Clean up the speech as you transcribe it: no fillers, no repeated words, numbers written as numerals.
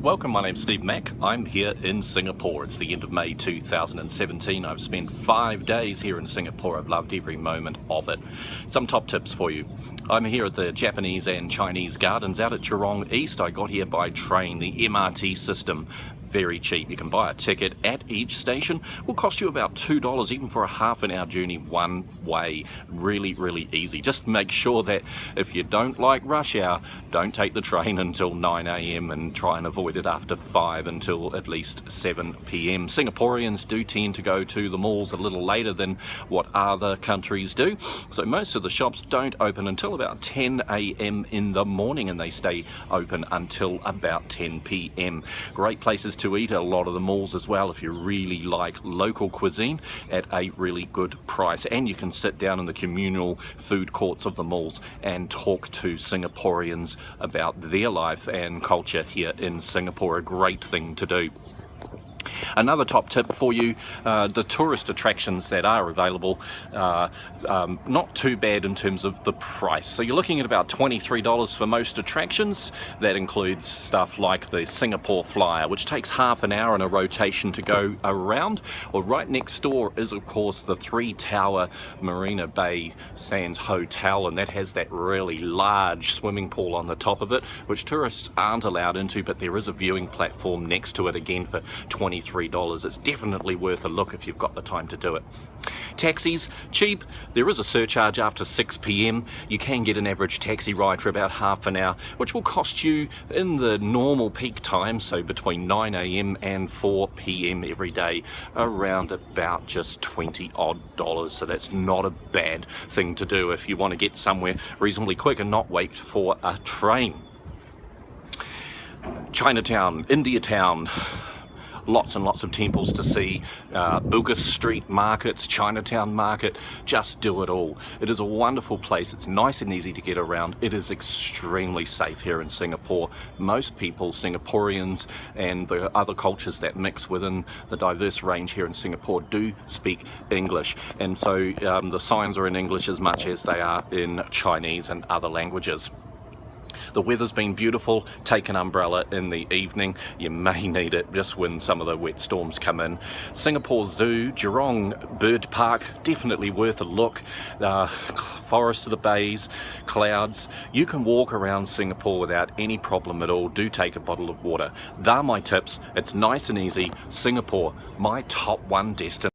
Welcome, my name's Steve Mack. I'm here in Singapore. It's the end of May 2017. I've spent 5 days here in Singapore. I've loved every moment of it. Some top tips for you. I'm here at the Japanese and Chinese gardens out at Jurong East. I got here by train, the MRT system. Very cheap. You can buy a ticket at each station. It will cost you about $2 even for a half an hour journey one way. Really easy. Just make sure that if you don't like rush hour, don't take the train until 9 AM and try and avoid it after 5 until at least 7 PM. Singaporeans do tend to go to the malls a little later than what other countries do. So most of the shops don't open until about 10 AM in the morning and they stay open until about 10 PM. Great places to eat at a lot of the malls as well if you really like local cuisine at a really good price, and you can sit down in the communal food courts of the malls and talk to Singaporeans about their life and culture here in Singapore. A great thing to do. Another top tip for you, the tourist attractions that are available, not too bad in terms of the price. So you're looking at about $23 for most attractions. That includes stuff like the Singapore Flyer, which takes half an hour in a rotation to go around. Well, right next door is of course the 3-tower Marina Bay Sands Hotel, and that has that really large swimming pool on the top of it, which tourists aren't allowed into, but there is a viewing platform next to it again for $23. It's definitely worth a look if you've got the time to do it. Taxis, cheap. There is a surcharge after 6 PM. You can get an average taxi ride for about half an hour, which will cost you in the normal peak time, so between 9 AM and 4 PM every day, around about just $20 odd. So that's not a bad thing to do if you want to get somewhere reasonably quick and not wait for a train. Chinatown, India Town. Lots and lots of temples to see, Bugis Street markets, Chinatown market, just do it all. It is a wonderful place. It's nice and easy to get around. It is extremely safe here in Singapore. Most people, Singaporeans and the other cultures that mix within the diverse range here in Singapore, do speak English, and so the signs are in English as much as they are in Chinese and other languages. The weather's been beautiful. Take an umbrella in the evening. You may need it just when some of the wet storms come in. Singapore Zoo, Jurong Bird Park, definitely worth a look. Forest of the Bays, clouds. You can walk around Singapore without any problem at all. Do take a bottle of water. They're my tips. It's nice and easy. Singapore, my top one destination.